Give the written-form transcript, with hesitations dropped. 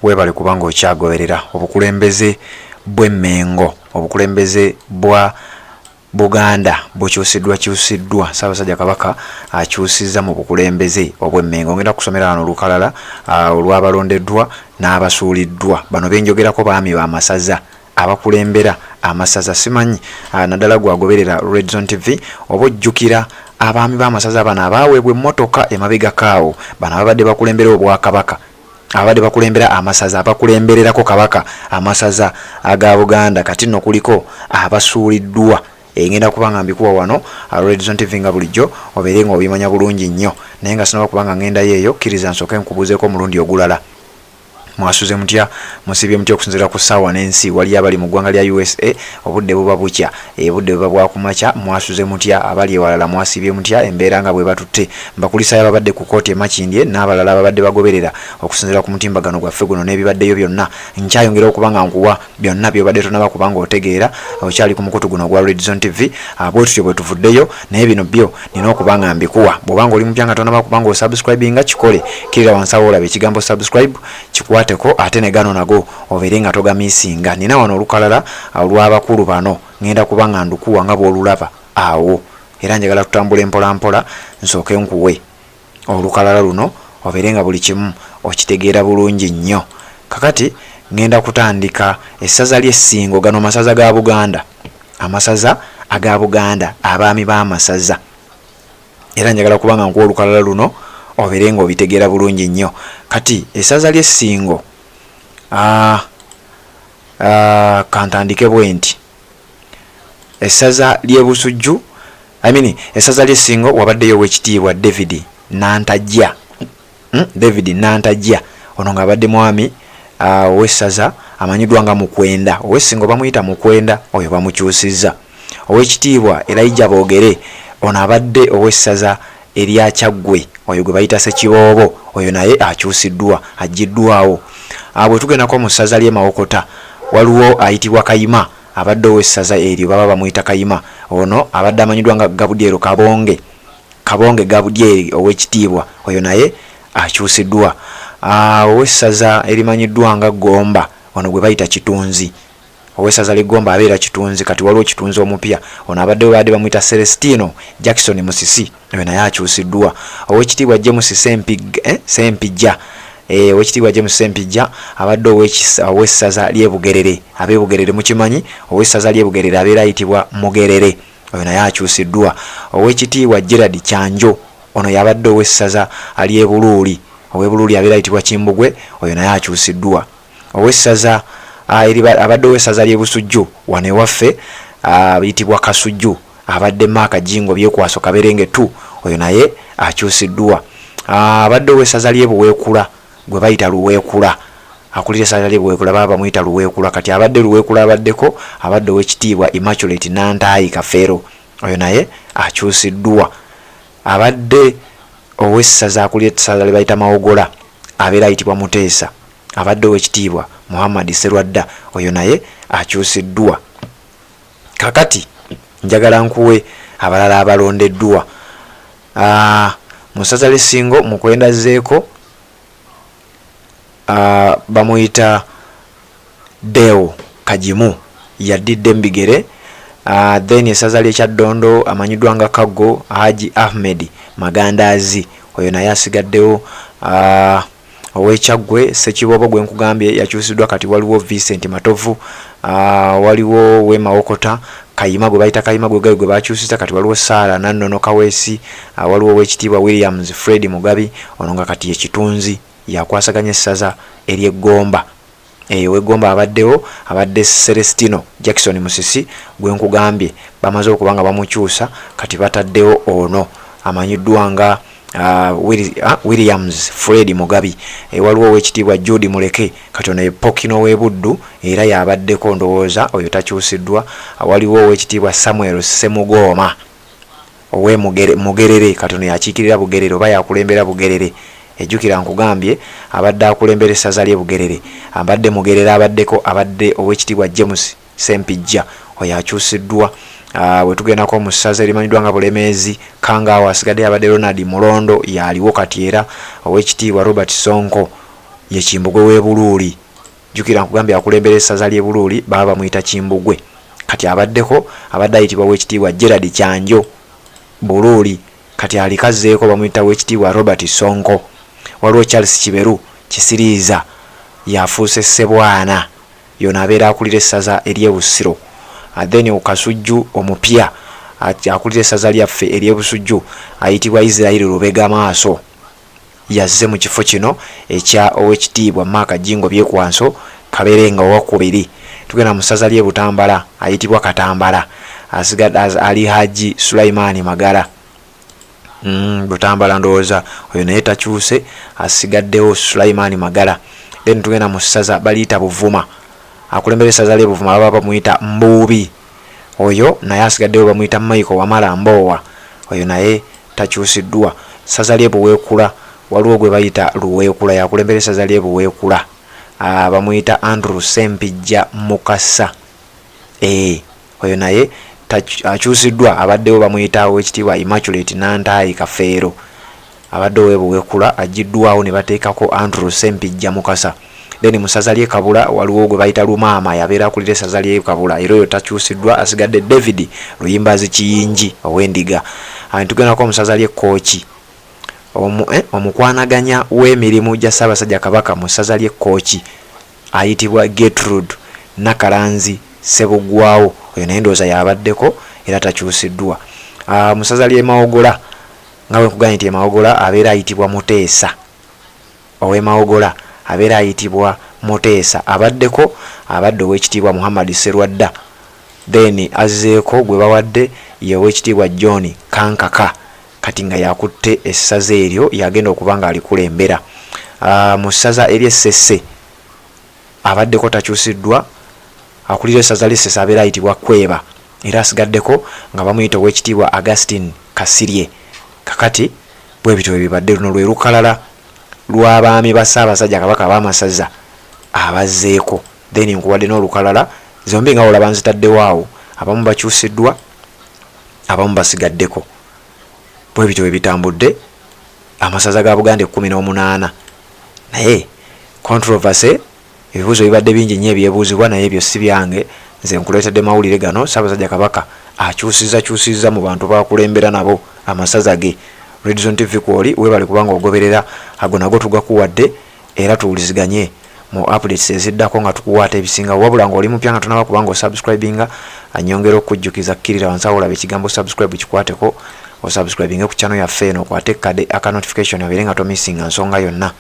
webale kubanga okyagoberera obukulembeze bw'Emmengo, obukulembeze bwa Buganda bukyusiddwa Ssaabasajja Kabaka akyusizza mu bukulembeze obw'Emmengo. Ngenda kusomera wano olukalala olw'abalondeddwa n'abasuuliddwa. Bano benjogerako baami b'amasaza abakulembera amasaza. Simanyi naddala gwagoberera Red Zone TV oba ojjukira abaami b'amasaza bano abaweebwa emmotoka emabega kaawo, bano ababadde bakulembera Obwakabaka, abadde bakulembera amasaza abakulembererako Kabaka amasaza aga Buganda. Kati nno kuliko abasuuliddwa. Ngenda kubanga mbikuwa wano Red Zone TV nga bulijjo obeere nga obimanya bulungi nnyo, naye nga sinaba kubanga ngenda yeeyo kkiriza nsooke nkubuuzeeko omulundi ogulala. Mwasuze mutya, musibye mutya okusinziira ku ssaawa n'ensi? Wali abali mu ggwanga lya USA obudde buba bukya, obudde buba bwa kumakya. Mwasuze mutya? Abali ewalala mwasibye mutya? Embeera nga bwe batutte. Mbakulisayo ababadde ku kooti Makindye n'abalala ababadde bagoberera okusinziira ku mutimbagano gwaffe guno n'ebibaddeyo byonna. Nkyayongera okubanga nkuwa byonna byobadde tonaba kubanga otegeera. Okyali ku mukutu guno gwa Red Zone TV. Bwe tutyo bwe tuvuddeyo naye bino byo nina okubanga mbikuwa. Bw'obanga oli mupya nga tonaba kubanga osubscribinga, kikole kirira wansi awo olaba ekigambo subscribe, kikwateko ate ne gano nago obeere nga togamisinga. Nina wano olukalala olw'abakulu bano ngenda kubanga ndukuwa nga bw'olulaba awo, era njagala tutambula mpola mpola nsooke nkuwe olukalala luno obeere nga buli kimu okitegeera bulungi nnyo. Kakati ngenda kutandika essaza ly'Essingo. Gano masaza ga Buganda, amasaza aga Buganda, abaami b'amasaza, era njagala kubanga nkuwa olukalala luno obeere nga obitegeera bulungi nnyo. Kati essaza ly'Essingo kantandike bwe nti essaza ly'e Busujju, essaza ly'Essingo wabaddeyo Oweekitiibwa David Nantajja. David Nantajja ono ng'abadde mwami ow'essaza amanyiddwa nga Mukwenda. Ow'Essingo bamuyita Mukwenda, oyo bamukyusizza. Oweekitiibwa Elijah Boogere ono abadde ow'essaza erya Kyaggwe, oyo gwe bayita Ssekiboobo, oyo naye akyusiddwa, aggiddwawo. Bwe tugendako mu ssaza ly'e Mawokota waliwo ayitibwa Kayima, abadde ow'essaza eryo baba bamuyita Kayima. Ono abadde amanyiddwa nga Gabudyeri Kabonge Gabudyeri Oweekitiibwa, oyo naye akyusiddwa. Ow'essaza erimanyiddwa nga Gomba, ono gwe bayita Kitunzi. Ow'essaza ly'Egomba abeera Kitunzi, kati waliwo Kitunzi omupya, ono abadde bamuyita Celestino Jackson Musisi, oyo naye akyusiddwa. Oweekitiibwa James Sempijja, Oweekitiibwa James Sempijja abadde ow'essaza ly'e Bugerere. Ab'e Bugerere mukimanyi, ow'essaza ly'e Bugerere abeera ayitibwa Mugerere, oyo naye akyusiddwa. Oweekitiibwa Gerard Kyanjo, ono yabadde ow'essaza ly'e Buluuli, ow'e Buluuli abeera ayitibwa Kimbugwe, oyo naye akyusiddwa. Ow'essaza abadde ow'essaza ly'e Busujju wano ewaffe ayitibwa Kasujju, abadde Maaka Jingo Byekwaso Kaberengetu, oyo naye akyusiddwa. Abadde ow'essaza ly'e Buweekula gwe bayita Luweekula, akulira essaza ly'e Buweekula baba bamuyita Luweekula. Kati abadde Luweekula abaddeko abadde Oweekitiibwa Immaculate Nantaayi Kafeero, oyo naye akyusiddwa. Abadde ow'essaza akulira essaza lye bayita Mawogola abeera ayitibwa Muteesa, abadde Oweekitiibwa Muhammad Serwadda, oyo naye akyusiddwa. Kakati njagala nkuwe abalala abalondeddwa. Mu ssaza ly'Essingo Mukwenda Zeeko bamuyita Deo Kajimu, yaddidde Mbigere. Then essaza ly'e Kyaddondo amanyiddwa nga Kaggo Haji Ahmed Magandaazi, oyo naye asigaddewo. Ow'Ekyaggwe Ssekiboobo gwe nkugambye yakyusiddwa, kati waliwo Vincent Matovu, waliwo we Mawokota Kayima gwe bayita Kayima gwe bakyusizza, kati waliwo Saara Nannono Kaweesi, waliwo Oweekitiibwa Williams Fred Mugabi, ono nga kati ye Kitunzi yakwasaganya essaza ery'Egomba. Ow'Egomba abadde Celestino Jackson Musisi gwe nkugambye, bamaze okubanga bamukyusa, kati bataddewo ono amanyiddwa nga Williams Fred Mugabi. Waliwo Oweekitiibwa Judy Muleke, kati ono ye Pokino w'Ebuddu era yabaddeko, ndowooza oyo takyusiddwa. Waliwo Oweekitiibwa Samuel Semugooma ow'e Mugerere, kati ono yakiikirira Bugerere oba yakulembera Bugerere. Ejjukira nkugambye abadde akulembera essaza ly'e Bugerere, abadde Mugerere abaddeko abadde Oweekitiibwa James Sempijja, oyo akyusiddwa. Bwe tugendako mu ssaza erimanyiddwa nga Bulemeezi Kangaawo asigadde abadde Ronald Mulondo, yaliwo kati era Oweekitiibwa Robert Sonko ye Kimbugwe we Buluuli. Jukira nkugambye akulembera essaza ly'e Buluuli baba bamuyita Kimbugwe. Kati abaddeko abadde ayitibwa Weekitiibwa Gerald Kyanjo Buluuli, kati alikazeeko bamuyita Weekitiibwa Robert Sonko. Waliwo Charles Kiberu Kisiriiza yafuuse Ssebwana, yona abeera akulira essaza ery'e Busiro. Then Kasujju omupya akulira essaza lyaffe ery'e Busujju ayitibwa Israel Lubega Maaso, yazze mu kifo kino ekya Oweekitiibwa Mark Jingo Byekwanso Kaberenga owakubiri. Tugenda mu ssaza ly'e Butambala ayitibwa Katambala asigadde Ali Haji Sulaimani Magala. Butambala ndowooza oyo naye takyuse, asigaddewo Sulaimani Magala. Then tugenda mu ssaza baliyita Buvuma, akulembera essaza ly'e Buvuma baba bamuyita Mbuubi, oyo naye asigaddewo bamuyita Michael Wamala Mbowa, oyo naye takyusiddwa. Ssaza ly'e Buweekula waliwo gwe bayita Luweekula, yakulembera essaza ly'e Buweekula bamuyita Andrew Sempijja Mukasa, oyo naye akyusiddwa. Abaddewo bamuyita Oweekitiibwa Immaculate Nantayi Kafeero, abaddewo Buweekula agiddwawo ne bateekako Andrew Sempijja Mukasa. Then mu ssaza ly'e Kabula waliwo gwe bayita Lumaama, yabeera akulira essaza ly'e Kabula, era oyo takyusiddwa, asigadde David Luyimbazi Kiyingi ow'Endiga. Tugendako mu ssaza ly'e Kkooki, omukwanaganya w'emirimu gya Ssaabasajja Kabaka mu ssaza ly'e Kkooki ayitibwa Gertrude Nakalanzi Sebugwawo, oyo naye ndowooza yabaddeko era takyusiddwa. Mu ssaza ly'e Mawogola nga bwe nkugambye nti Mawogola abeera ayitibwa Muteesa, ow'e Mawogola abeera ayitibwa Muteesa. Abadde Oweekitiibwa Muhammad Serwadda, then azzeeko gwe bawadde ye Oweekitiibwa John Kankaka, kati nga yakutte essaza eryo yagenda okuba nga alikulembera. Mu ssaza ery'e Ssese abaddeko takyusiddwa, akulira essaza ly'e Ssese abeera ayitibwa Kweba, era asigaddeko nga bamuyita Oweekitiibwa Augustine Kasirye. Kakati bwe bityo bibadde, luno lwe lukalala lw'abaami ba Ssaabasajja Kabaka ab'amasaza abazzeeko. Then nkuwadde n'olukalala zombi nga olaba nzitaddewo awo, abamu bakyusiddwa abamu basigaddeko. Bwe bityo bwe bitambudde amasaza ga Buganda 18, naye controversy ebibuuzo bibadde bingi nnyo ebyebuuzibwa, naye ebyo si byange, nze nkuleetedde mawulire gano. Ssaabasajja Kabaka akyusizza mu bantu bakulembera nabo amasaza ge. Red Zone TV kwoli webale kubanga ogoberera ago nago tugakuwadde, era tuwuliziganye mu updates eziddako nga tukuwaata ebisinga. Wabula ng'oli mupya nga tonaba kubanga osubscribinga, anyongera okujjukiza kkirira wansi awo olaba ekigambo subscribe kikwateko, osubscribinge ku channel yaffe eno, okwate kade aka notification obeere nga tomissinga nsonga yonna.